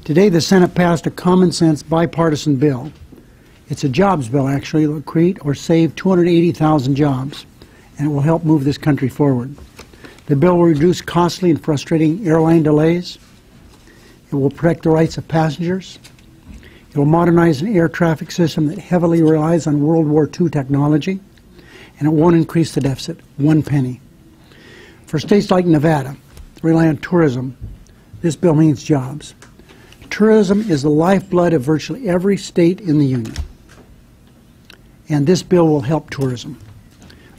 Today the Senate passed a common-sense bipartisan bill. It's a jobs bill, actually. It will create or save 280,000 jobs, and it will help move this country forward. The bill will reduce costly and frustrating airline delays. It will protect the rights of passengers. It will modernize an air traffic system that heavily relies on World War II technology, and it won't increase the deficit one penny. For states like Nevada that rely on tourism, this bill means jobs. Tourism is the lifeblood of virtually every state in the Union, and this bill will help tourism.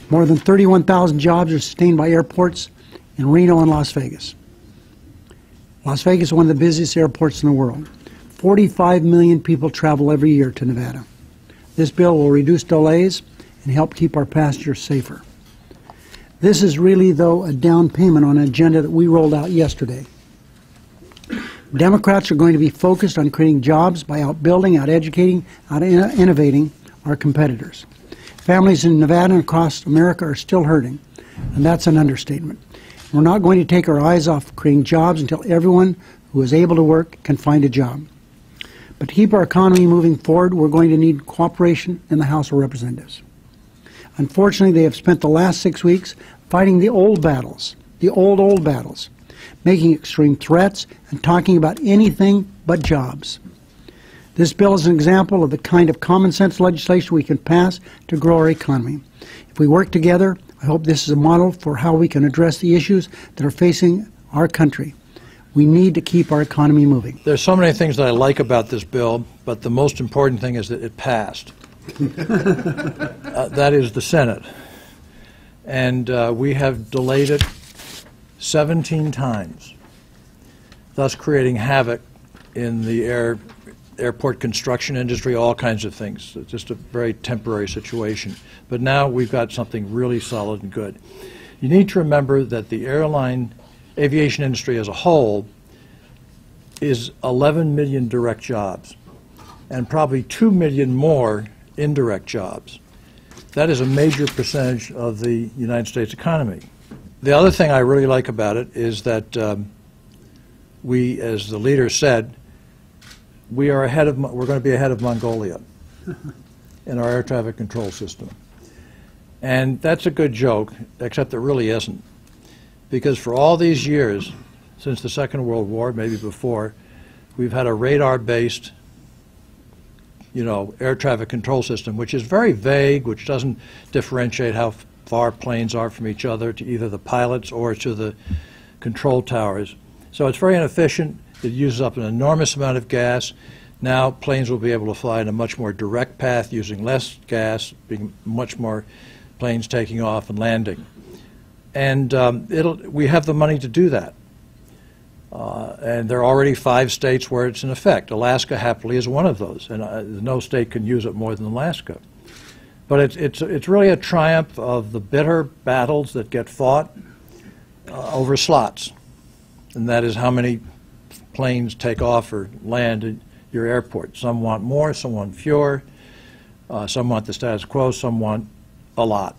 More than 31,000 jobs are sustained by airports in Reno and Las Vegas. Las Vegas is one of the busiest airports in the world. 45 million people travel every year to Nevada. This bill will reduce delays and help keep our passengers safer. This is really, though, a down payment on an agenda that we rolled out yesterday. Democrats are going to be focused on creating jobs by outbuilding, out-educating, out-innovating our competitors. Families in Nevada and across America are still hurting, and that's an understatement. We're not going to take our eyes off creating jobs until everyone who is able to work can find a job. But to keep our economy moving forward, we're going to need cooperation in the House of Representatives. Unfortunately, they have spent the last 6 weeks fighting the old battles, the old battles, making extreme threats and talking about anything but jobs. This bill is an example of the kind of common sense legislation we can pass to grow our economy. If we work together, I hope this is a model for how we can address the issues that are facing our country. We need to keep our economy moving. There's so many things that I like about this bill, but the most important thing is that it passed. That is the Senate. And we have delayed it 17 times, thus creating havoc in the airport construction industry, all kinds of things. It's just a very temporary situation. But now we've got something really solid and good. You need to remember that the aviation industry as a whole is 11 million direct jobs and probably 2 million more indirect jobs. That is a major percentage of the United States economy. The other thing I really like about it is that we, as the leader said, we're going to be ahead of Mongolia in our air traffic control system. And that's a good joke, except it really isn't. Because for all these years, since the Second World War, maybe before, we've had a radar-based, air traffic control system, which is very vague, which doesn't differentiate how far planes are from each other to either the pilots or to the control towers. So it's very inefficient. It uses up an enormous amount of gas. Now planes will be able to fly in a much more direct path using less gas, being much more planes taking off and landing. And we have the money to do that. And there are already 5 states where it's in effect. Alaska, happily, is one of those. And no state can use it more than Alaska. But it's really a triumph of the bitter battles that get fought over slots. And that is how many planes take off or land at your airport. Some want more, some want fewer. Some want the status quo, some want a lot.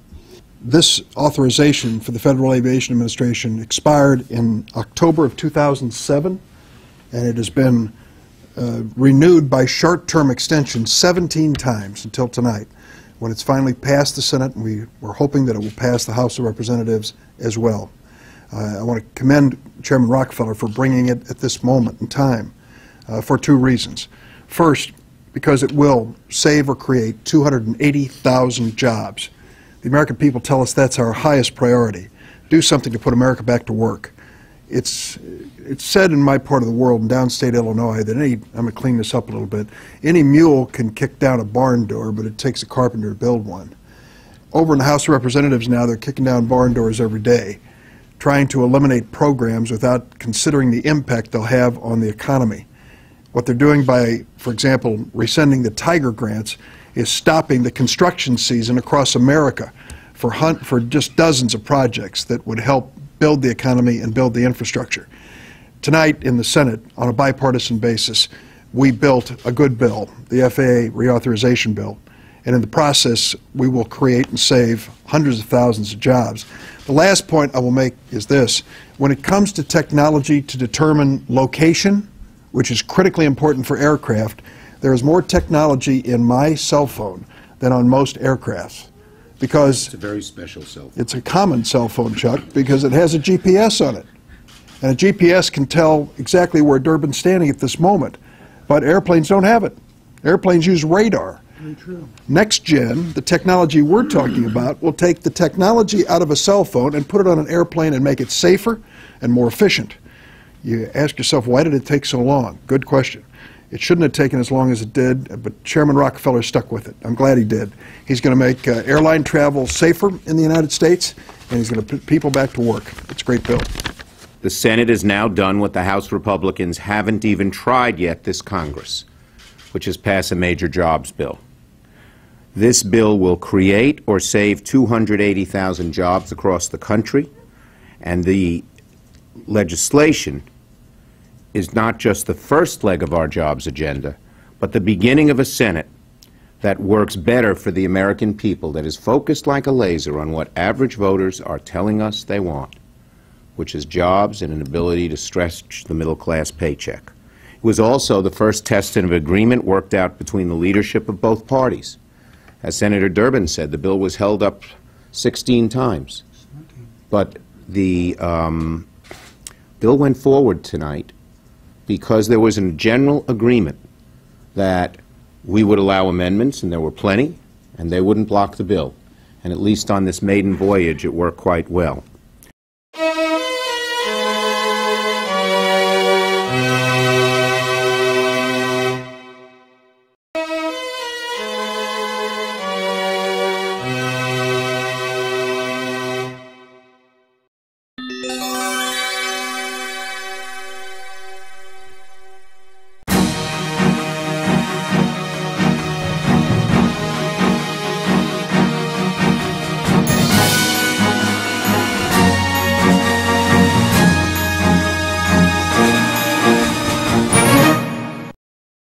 This authorization for the Federal Aviation Administration expired in October of 2007, and it has been renewed by short-term extension 17 times until tonight, when it's finally passed the Senate, and we're hoping that it will pass the House of Representatives as well. I want to commend Chairman Rockefeller for bringing it at this moment in time for 2 reasons. First, because it will save or create 280,000 jobs. The American people tell us that's our highest priority. Do something to put America back to work. It's said in my part of the world, in downstate Illinois, that I'm going to clean this up a little bit, any mule can kick down a barn door, but it takes a carpenter to build one. Over in the House of Representatives now, they're kicking down barn doors every day, trying to eliminate programs without considering the impact they'll have on the economy. What they're doing by, for example, rescinding the Tiger grants is stopping the construction season across America for just dozens of projects that would help build the economy and build the infrastructure. Tonight in the Senate, on a bipartisan basis, we built a good bill, the FAA reauthorization bill, and in the process we will create and save hundreds of thousands of jobs. The last point I will make is this: when it comes to technology to determine location which is critically important for aircraft, there is more technology in my cell phone than on most aircrafts. Because it's a very special cell phone. It's a common cell phone, Chuck, because it has a GPS on it. And a GPS can tell exactly where Durban's standing at this moment. But airplanes don't have it. Airplanes use radar. Very true. Next gen, the technology we're talking about, will take the technology out of a cell phone and put it on an airplane and make it safer and more efficient. You ask yourself, why did it take so long? Good question. It shouldn't have taken as long as it did, but Chairman Rockefeller stuck with it. I'm glad he did. He's going to make airline travel safer in the United States, and he's going to put people back to work. It's a great bill. The Senate has now done what the House Republicans haven't even tried yet this Congress, which is pass a major jobs bill. This bill will create or save 280,000 jobs across the country, and the legislation is not just the first leg of our jobs agenda, but the beginning of a Senate that works better for the American people, that is focused like a laser on what average voters are telling us they want, which is jobs and an ability to stretch the middle-class paycheck. It was also the first test of an agreement worked out between the leadership of both parties. As Senator Durbin said, the bill was held up 16 times. But the bill went forward tonight because there was a general agreement that we would allow amendments, and there were plenty, and they wouldn't block the bill. And at least on this maiden voyage, it worked quite well.